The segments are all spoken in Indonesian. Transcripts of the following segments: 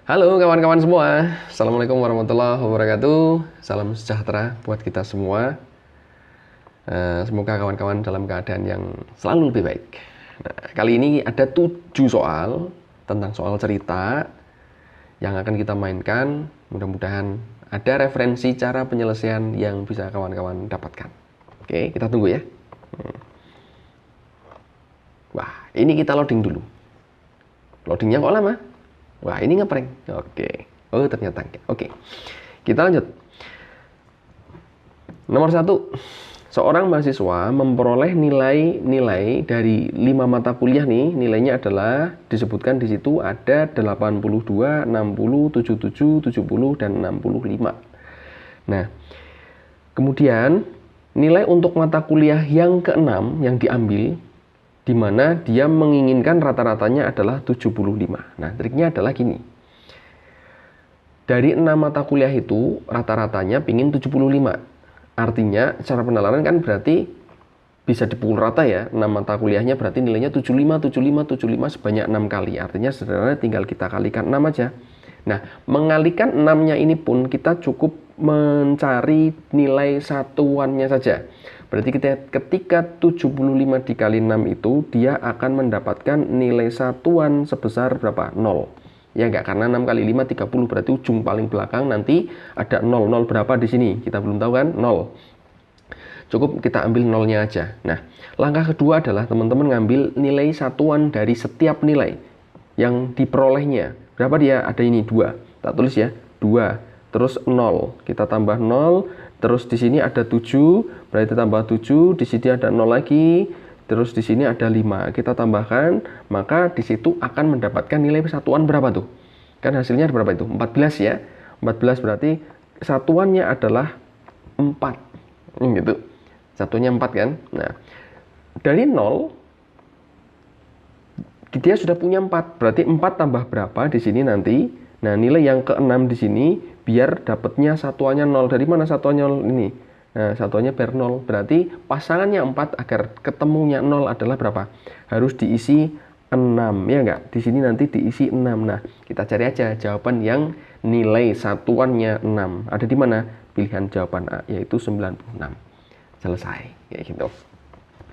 Halo kawan-kawan semua, Assalamualaikum warahmatullahi wabarakatuh. Salam sejahtera buat kita semua. Semoga kawan-kawan dalam keadaan yang selalu lebih baik. Nah, kali ini ada 7 soal tentang soal cerita yang akan kita mainkan. Mudah-mudahan ada referensi cara penyelesaian yang bisa kawan-kawan dapatkan. Oke, kita tunggu ya. Wah, ini kita loading dulu. Loadingnya kok lama? Wah, ini ngeprank. Oke. Oh, ternyata. Oke. Kita lanjut. Nomor 1. Seorang mahasiswa memperoleh nilai dari 5 mata kuliah nih. Nilainya adalah disebutkan di situ ada 82, 60, 77, 70 dan 65. Nah, kemudian nilai untuk mata kuliah yang ke-6 yang diambil, di mana dia menginginkan rata-ratanya adalah 75. Nah, triknya adalah gini. Dari 6 mata kuliah itu, rata-ratanya pingin 75. Artinya, secara penalaran kan berarti bisa dipukul rata ya. 6 mata kuliahnya berarti nilainya 75, 75, 75 sebanyak 6 kali. Artinya sebenarnya tinggal kita kalikan 6 aja. Nah, mengalikan 6-nya ini pun kita cukup mencari nilai satuannya saja. Berarti ketika 75 dikali 6 itu, dia akan mendapatkan nilai satuan sebesar berapa? 0. Ya enggak, karena 6 kali 5, 30, berarti ujung paling belakang nanti ada 0. 0 berapa di sini? Kita belum tahu kan? 0. Cukup kita ambil 0-nya aja. Nah, langkah kedua adalah teman-teman ngambil nilai satuan dari setiap nilai yang diperolehnya. Berapa dia? Ada ini 2. Tak tulis ya, 2. Terus 0. Kita tambah 0. Terus di sini ada 7, berarti tambah 7, di sini ada 0 lagi, terus di sini ada 5. Kita tambahkan, maka di situ akan mendapatkan nilai satuan berapa tuh? Kan hasilnya berapa itu? 14 ya. 14 berarti satuannya adalah 4. Gitu. Satunya 4 kan? Nah, dari 0 dia sudah punya 4. Berarti 4 tambah berapa di sini nanti? Nah, nilai yang ke-6 di sini biar dapatnya satuannya 0. Dari mana satuannya 0 ini? Nah, satuannya per 0. Berarti pasangannya 4 agar ketemunya 0 adalah berapa? Harus diisi 6. Ya enggak? Di sini nanti diisi 6. Nah, kita cari aja jawaban yang nilai satuannya 6. Ada di mana? Pilihan jawaban A, yaitu 96. Selesai. Kayak gitu.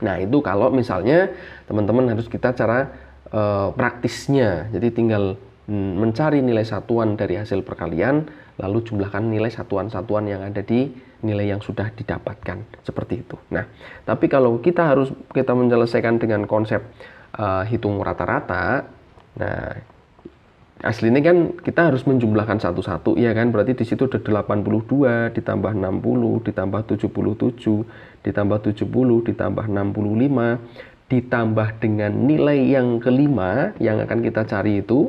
Nah, itu kalau misalnya teman-teman harus kita cara praktisnya. Jadi tinggal mencari nilai satuan dari hasil perkalian, lalu jumlahkan nilai satuan-satuan yang ada di nilai yang sudah didapatkan, seperti itu. Nah, tapi kalau kita menyelesaikan dengan konsep hitung rata-rata, nah aslinya kan kita harus menjumlahkan satu-satu, ya kan? Berarti di situ ada 82 ditambah 60 ditambah 77 ditambah 70 ditambah 65 ditambah dengan nilai yang kelima yang akan kita cari itu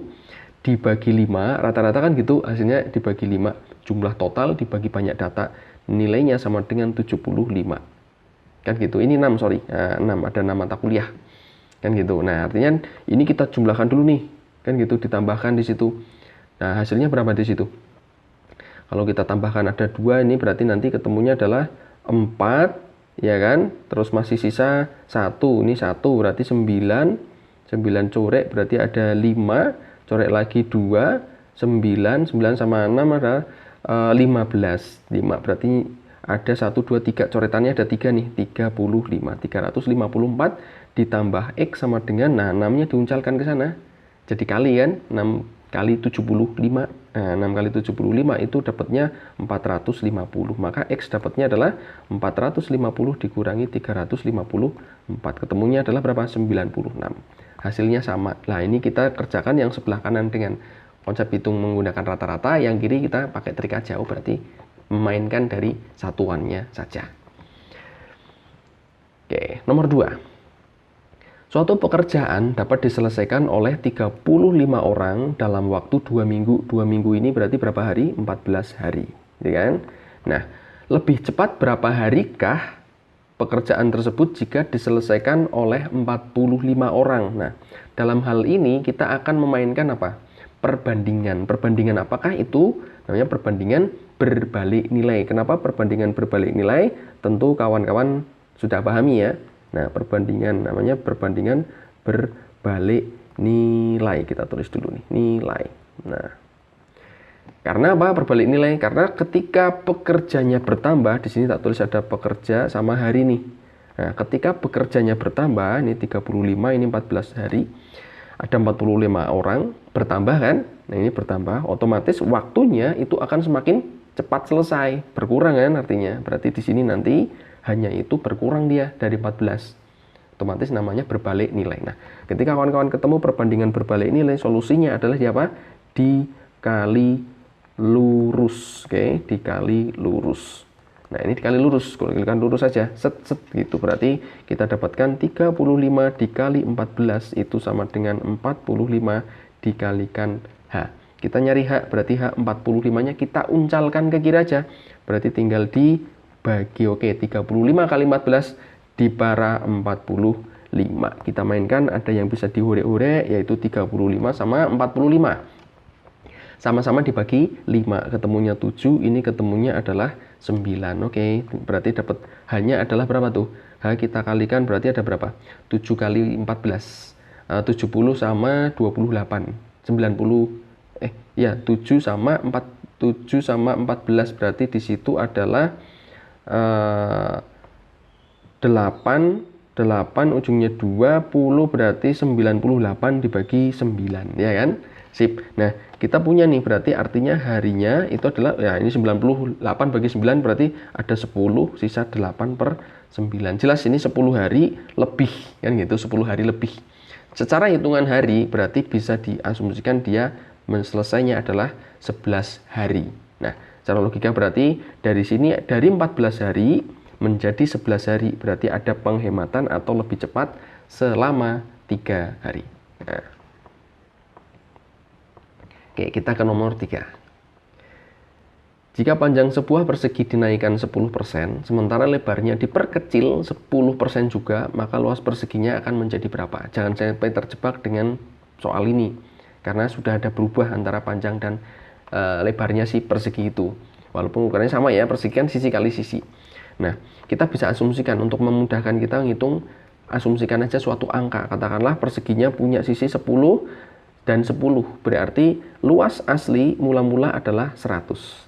dibagi 5, rata-rata kan gitu, hasilnya dibagi 5, jumlah total dibagi banyak data, nilainya sama dengan 75. Kan gitu, ini 6, sorry, nah, 6, ada 6 mata kuliah. Kan gitu, nah artinya ini kita jumlahkan dulu nih, kan gitu, ditambahkan di situ. Nah, hasilnya berapa di situ? Kalau kita tambahkan ada 2, ini berarti nanti ketemunya adalah 4, ya kan? Terus masih sisa 1, ini 1, berarti 9 corek, berarti ada 5, corek lagi 2, 9 sama 6 ada 15. 5 berarti ada 1, 2, 3, coretannya ada 3 nih, 35. 354 ditambah X sama dengan, nah 6-nya diuncalkan ke sana. Jadi kali kan, 6 kali 75. Nah, 6 kali 75 itu dapatnya 450. Maka X dapatnya adalah 450 dikurangi 354. Ketemunya adalah berapa? 96. Hasilnya sama. Nah, ini kita kerjakan yang sebelah kanan dengan konsep hitung menggunakan rata-rata, yang kiri kita pakai trik aja. Oh, berarti memainkan dari satuannya saja. Oke, nomor 2. Suatu pekerjaan dapat diselesaikan oleh 35 orang dalam waktu 2 minggu. 2 minggu ini berarti berapa hari? 14 hari. Ya kan? Nah, lebih cepat berapa harikah pekerjaan tersebut jika diselesaikan oleh 45 orang. Nah, dalam hal ini kita akan memainkan apa? Perbandingan. Perbandingan apakah itu? Namanya perbandingan berbalik nilai. Kenapa perbandingan berbalik nilai? Tentu kawan-kawan sudah pahami ya. Nah, perbandingan namanya perbandingan berbalik nilai. Kita tulis dulu nih, nilai. Nah, Karena apa? Berbalik nilai. Karena ketika pekerjanya bertambah, di sini tak tulis ada pekerja sama hari nih. Nah, ketika pekerjanya bertambah, ini 35, ini 14 hari. Ada 45 orang, bertambah kan? Nah, ini bertambah, otomatis waktunya itu akan semakin cepat selesai. Berkurang kan artinya. Berarti di sini nanti hanya itu berkurang dia dari 14. Otomatis namanya berbalik nilai. Nah, ketika kawan-kawan ketemu perbandingan berbalik nilai, solusinya adalah siapa? Dikali lurus. Oke, dikali lurus. Nah, ini dikali lurus. Kalau kalikan lurus saja, set gitu. Berarti kita dapatkan 35 dikali 14 itu sama dengan 45 dikalikan H. Kita nyari H, berarti H 45-nya kita uncalkan ke kiri aja. Berarti tinggal dibagi. Oke, 35 kali 14 dibara 45. Kita mainkan, ada yang bisa dihore-hore, yaitu 35 sama 45. Sama-sama dibagi 5, ketemunya 7, ini ketemunya adalah 9. Oke, berarti dapat H-nya adalah berapa tuh? H kita kalikan berarti ada berapa? 7 kali 14. 70 sama 28. 7 sama 14 berarti di situ adalah 8 ujungnya 20 berarti 98 dibagi 9, ya kan? Sip. Nah, kita punya nih, berarti artinya harinya itu adalah, ya ini 98 bagi 9 berarti ada 10, sisa 8 per 9. Jelas ini 10 hari lebih, kan gitu, 10 hari lebih. Secara hitungan hari berarti bisa diasumsikan dia selesainya adalah 11 hari. Nah, secara logika berarti dari sini dari 14 hari menjadi 11 hari, berarti ada penghematan atau lebih cepat selama 3 hari. Nah. Oke, kita ke nomor 3. Jika panjang sebuah persegi dinaikkan 10%, sementara lebarnya diperkecil 10% juga, maka luas perseginya akan menjadi berapa? Jangan sampai terjebak dengan soal ini, karena sudah ada berubah antara panjang dan lebarnya si persegi itu. Walaupun ukurannya sama ya, persegi kan sisi kali sisi. Nah, kita bisa asumsikan untuk memudahkan kita ngitung, asumsikan aja suatu angka. Katakanlah perseginya punya sisi 10 dan 10. Berarti luas asli mula-mula adalah 100.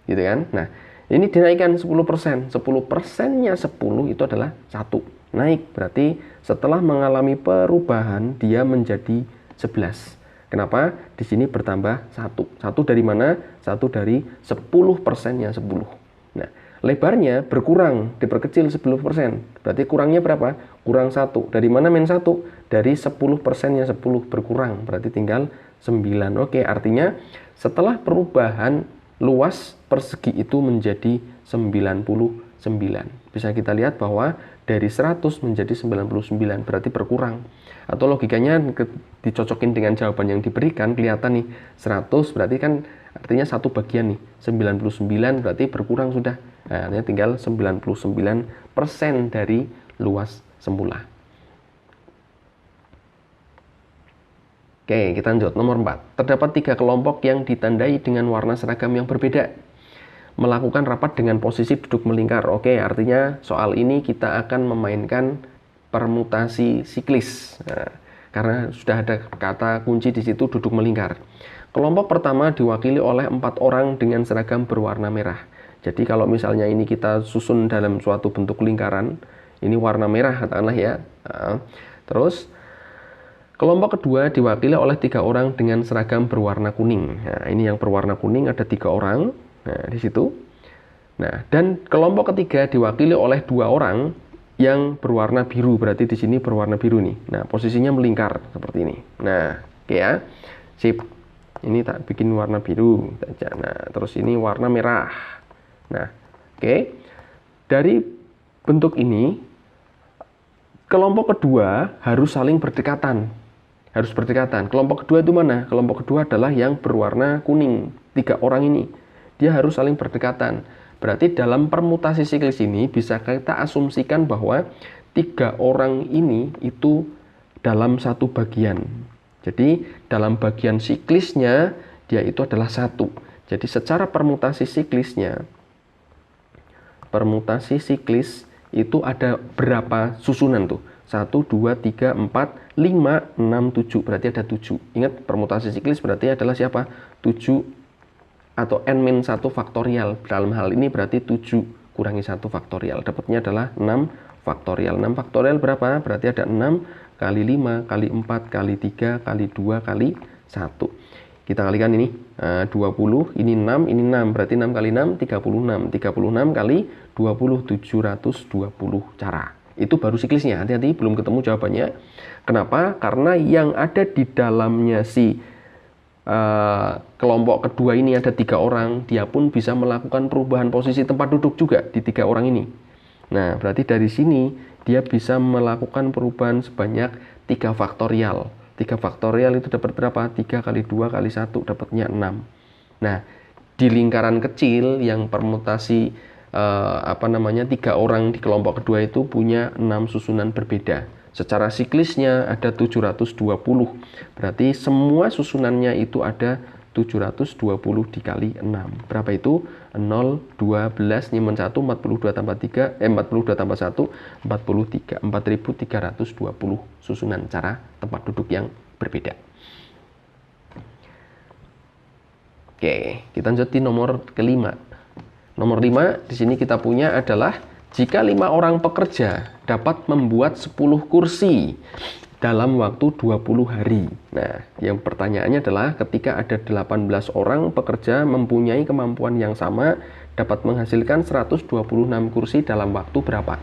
Gitu kan? Nah, ini dinaikkan 10%. 10%-nya 10 itu adalah 1. Naik, berarti setelah mengalami perubahan dia menjadi 11. Kenapa? Di sini bertambah 1. 1 dari mana? 1 dari 10%-nya 10. Nah, lebarnya berkurang, diperkecil 10%. Berarti kurangnya berapa? Kurang 1. Dari mana min 1? Dari 10%-nya 10 berkurang. Berarti tinggal 9. Oke, artinya setelah perubahan luas persegi itu menjadi 99. Bisa kita lihat bahwa dari 100 menjadi 99, berarti berkurang. Atau logikanya dicocokin dengan jawaban yang diberikan, kelihatan nih 100 berarti kan artinya 1 bagian nih, 99 berarti berkurang sudah. Nah, artinya tinggal 99% dari luas semula. Oke, kita lanjut. Nomor 4. Terdapat 3 kelompok yang ditandai dengan warna seragam yang berbeda. Melakukan rapat dengan posisi duduk melingkar. Oke, artinya soal ini kita akan memainkan permutasi siklis. Nah, karena sudah ada kata kunci di situ duduk melingkar. Kelompok pertama diwakili oleh 4 orang dengan seragam berwarna merah. Jadi kalau misalnya ini kita susun dalam suatu bentuk lingkaran, ini warna merah katakanlah ya. Nah, terus kelompok kedua diwakili oleh 3 orang dengan seragam berwarna kuning. Nah, ini yang berwarna kuning ada 3 orang. Nah, di situ. Nah, dan kelompok ketiga diwakili oleh 2 orang yang berwarna biru. Berarti di sini berwarna biru nih. Nah, posisinya melingkar seperti ini. Nah, oke ya. Sip. Ini tak bikin warna biru saja. Nah, terus ini warna merah. Nah, oke. Dari bentuk ini kelompok kedua harus saling berdekatan. Harus berdekatan. Kelompok kedua itu mana? Kelompok kedua adalah yang berwarna kuning. 3 orang ini. Dia harus saling berdekatan. Berarti dalam permutasi siklis ini bisa kita asumsikan bahwa 3 orang ini itu dalam satu bagian. Jadi dalam bagian siklisnya dia itu adalah 1. Jadi secara permutasi siklis itu ada berapa susunan tuh? 1, 2, 3, 4, 5, 6, 7. Berarti ada 7. Ingat permutasi siklis berarti adalah siapa? 7 atau n-1 faktorial. Dalam hal ini berarti 7 kurangi 1 faktorial. Dapatnya adalah 6 faktorial. 6 faktorial berapa? Berarti ada 6 kali 5 kali 4 kali 3 kali 2 kali 1. Kita kalikan ini 20, ini 6, ini 6. Berarti 6 kali 6, 36. 36 kali 20, 720 cara. Itu baru siklisnya. Hati-hati, belum ketemu jawabannya. Kenapa? Karena yang ada di dalamnya si kelompok kedua ini ada 3 orang. Dia pun bisa melakukan perubahan posisi tempat duduk juga di 3 orang ini. Nah, berarti dari sini dia bisa melakukan perubahan sebanyak 3 faktorial. 3 faktorial itu dapat berapa? 3 kali 2 kali 1 dapatnya 6. Nah, di lingkaran kecil yang permutasi 3 orang di kelompok kedua itu punya 6 susunan berbeda. Secara siklisnya ada 720. Berarti semua susunannya itu ada 720 dikali 6. Berapa itu? 0, 12, nyimen 1, 42 tambah 3, 42 tambah 1, 43. 4320 susunan cara tempat duduk yang berbeda. Oke, kita lanjut di nomor kelima. Nomor 5 di sini kita punya adalah jika 5 orang pekerja dapat membuat 10 kursi dalam waktu 20 hari. Nah, yang pertanyaannya adalah ketika ada 18 orang pekerja mempunyai kemampuan yang sama dapat menghasilkan 126 kursi dalam waktu berapa?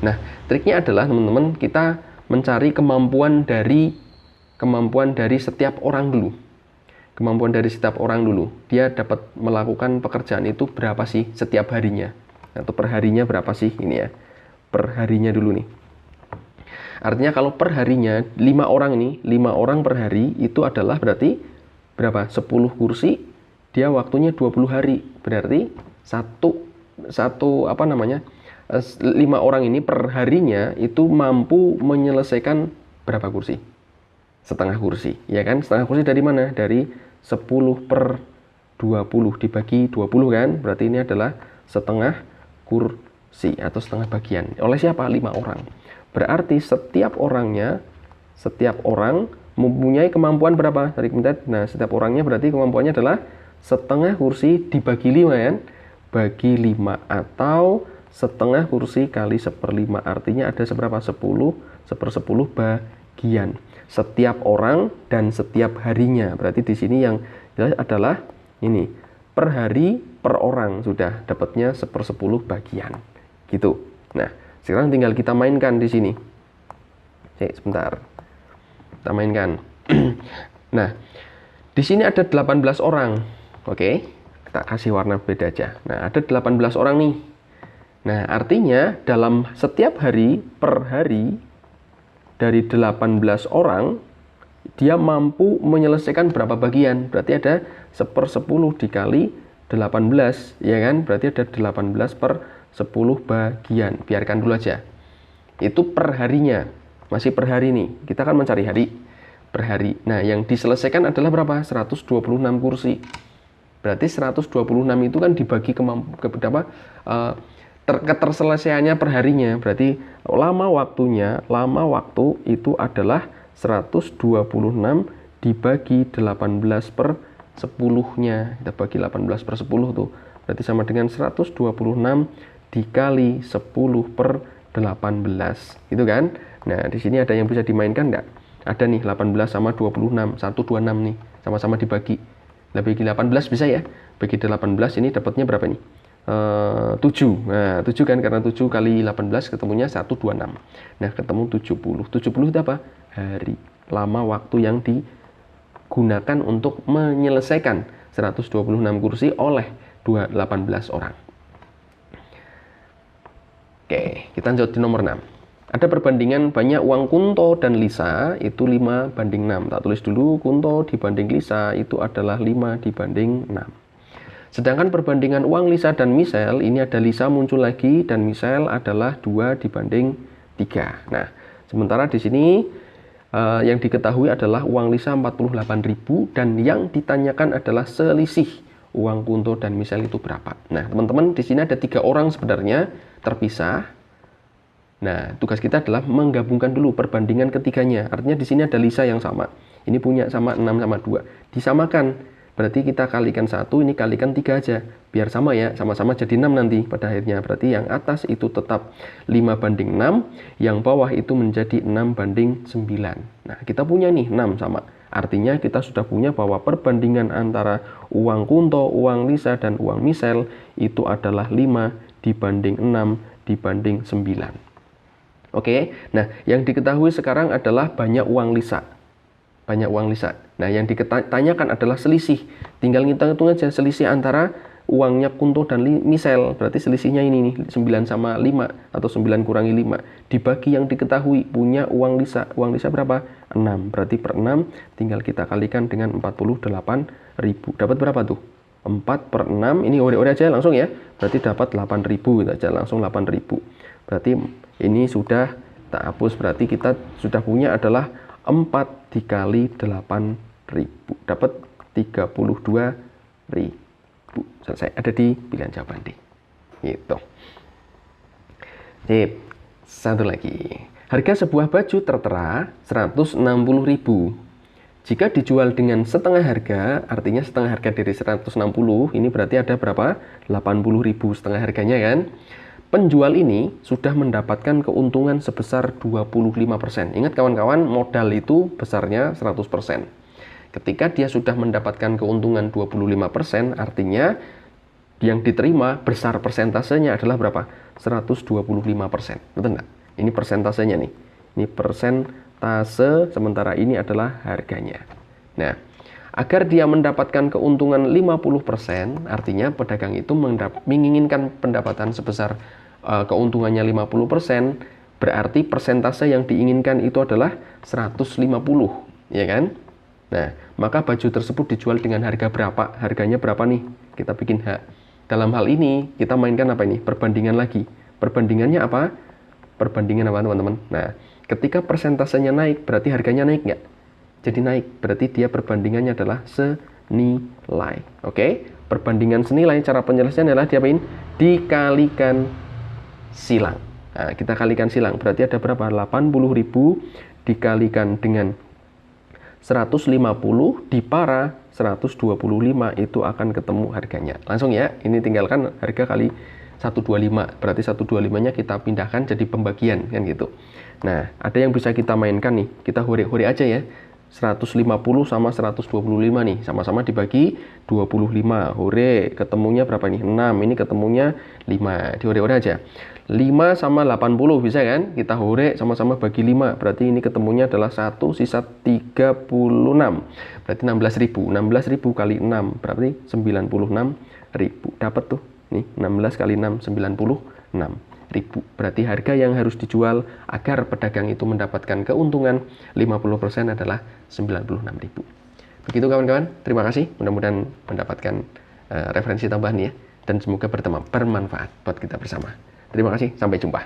Nah, triknya adalah teman-teman kita mencari kemampuan dari setiap orang dulu. Kemampuan dari setiap orang dulu. Dia dapat melakukan pekerjaan itu berapa sih setiap harinya? Atau per harinya berapa sih ini ya? Per harinya dulu nih. Artinya kalau per harinya 5 orang ini, 5 orang per hari itu adalah berarti berapa? 10 kursi, dia waktunya 20 hari. Berarti 5 orang ini per harinya itu mampu menyelesaikan berapa kursi? Setengah kursi, ya kan? Setengah kursi dari mana? Dari 10 per 20 dibagi 20 kan? Berarti ini adalah setengah kursi atau setengah bagian. Oleh siapa? 5 orang. Berarti setiap orang mempunyai kemampuan berapa? Nah, setiap orangnya berarti kemampuannya adalah setengah kursi dibagi 5 kan? Bagi 5 atau setengah kursi kali 1/5. Artinya ada seberapa? 10 1/10 bagian. Setiap orang dan setiap harinya. Berarti di sini yang jelas adalah ini. Per hari per orang sudah dapatnya 1/10 bagian. Gitu. Nah, sekarang tinggal kita mainkan di sini. Sebentar. Kita mainkan. Nah, di sini ada 18 orang. Oke. Kita kasih warna beda aja. Nah, ada 18 orang nih. Nah, artinya dalam setiap hari per hari dari 18 orang dia mampu menyelesaikan berapa bagian? Berarti ada 1/10 dikali 18, ya kan? Berarti ada 18 per 10 bagian. Biarkan dulu aja. Itu per harinya. Masih per hari nih. Kita akan mencari hari per hari. Nah, yang diselesaikan adalah berapa? 126 kursi. Berarti 126 itu kan dibagi keterselesaiannya per harinya. Berarti lama waktu itu adalah 126 dibagi 18 per 10-nya. Kita bagi 18 per 10 tuh. Berarti sama dengan 126 dikali 10 per 18. Gitu kan? Nah, di sini ada yang bisa dimainkan nggak? Ada nih 18 sama 26. 126 nih. Sama-sama dibagi. Nah, bagi 18 bisa ya. Bagi 18 ini dapatnya berapa nih? 7. Nah, 7 kan, karena 7 kali 18 ketemunya 126. Nah, ketemu 70. 70 itu apa? Hari. Lama waktu yang digunakan untuk menyelesaikan 126 kursi oleh 18 orang. Oke, kita lanjut di nomor 6. Ada perbandingan banyak uang Kunto dan Lisa, itu 5/6. Tak tulis dulu, Kunto dibanding Lisa itu adalah 5/6. Sedangkan perbandingan uang Lisa dan Michelle, ini ada Lisa muncul lagi dan Michelle adalah 2/3. Nah, sementara di sini yang diketahui adalah uang Lisa 48.000 dan yang ditanyakan adalah selisih uang Kunto dan Michelle itu berapa. Nah, teman-teman, di sini ada 3 orang sebenarnya terpisah. Nah, tugas kita adalah menggabungkan dulu perbandingan ketiganya. Artinya di sini ada Lisa yang sama. Ini punya sama 6 sama 2. Disamakan. Berarti kita kalikan 1, ini kalikan 3 aja. Biar sama ya, sama-sama jadi 6 nanti pada akhirnya. Berarti yang atas itu tetap 5/6, yang bawah itu menjadi 6/9. Nah, kita punya nih 6 sama. Artinya kita sudah punya bahwa perbandingan antara uang Kunto, uang Lisa, dan uang Michelle itu adalah 5/6/9. Oke, nah yang diketahui sekarang adalah banyak uang Lisa. Banyak uang Lisa. Nah, yang ditanyakan adalah selisih. Tinggal ngitung-ngitung aja selisih antara uangnya Kunto dan Michelle. Berarti selisihnya ini nih, 9 sama 5 atau 9 kurangi 5. Dibagi yang diketahui punya uang Lisa. Uang Lisa berapa? 6. Berarti per 6 tinggal kita kalikan dengan 48.000. Dapat berapa tuh? 4/6. Ini ore-ore aja langsung ya. Berarti dapat 8.000 gitu aja, langsung 8.000. Berarti ini sudah tak hapus, berarti kita sudah punya adalah 4 dikali 8.000, dapat 32.000. Selesai, ada di pilihan jawaban D. Gitu. Sip. Satu lagi. Harga sebuah baju tertera 160.000. Jika dijual dengan setengah harga, artinya setengah harga dari 160, ini berarti ada berapa? 80.000 setengah harganya kan? Penjual ini sudah mendapatkan keuntungan sebesar 25%. Ingat kawan-kawan, modal itu besarnya 100%. Ketika dia sudah mendapatkan keuntungan 25%, artinya yang diterima besar persentasenya adalah berapa? 125%. Betul nggak? Ini persentasenya nih. Ini persentase, sementara ini adalah harganya. Nah, agar dia mendapatkan keuntungan 50%, artinya pedagang itu menginginkan pendapatan sebesar keuntungannya 50%, berarti persentase yang diinginkan itu adalah 150, ya kan? Nah, maka baju tersebut dijual dengan harga berapa? Harganya berapa nih? Kita bikin H. Dalam hal ini, kita mainkan apa ini? Perbandingan lagi. Perbandingannya apa? Perbandingan apa, teman-teman? Nah, ketika persentasenya naik, berarti harganya naik nggak? Jadi naik, berarti dia perbandingannya adalah senilai. Oke? Perbandingan senilai, cara penyelesaian adalah diapain? Dikalikan silang. Nah, kita kalikan silang, berarti ada berapa? 80.000 dikalikan dengan 150 dipara 125, itu akan ketemu harganya. Langsung ya, ini tinggalkan harga kali 125. Berarti 125-nya kita pindahkan jadi pembagian kan gitu. Nah, ada yang bisa kita mainkan nih. Kita hore-hore aja ya. 150 sama 125 nih, sama-sama dibagi 25. Hore, ketemunya berapa nih? 6. Ini ketemunya 5. Dihore-hore aja. 5 sama 80 bisa kan? Kita hore sama-sama bagi 5. Berarti ini ketemunya adalah 1, sisa 36. Berarti 16.000. 16.000 kali 6 berarti 96.000. Dapat tuh. Nih, 16 kali 6 96.000. Berarti harga yang harus dijual agar pedagang itu mendapatkan keuntungan 50% adalah 96.000. Begitu kawan-kawan. Terima kasih. Mudah-mudahan mendapatkan referensi tambahan ya, dan semoga bermanfaat buat kita bersama. Terima kasih, sampai jumpa.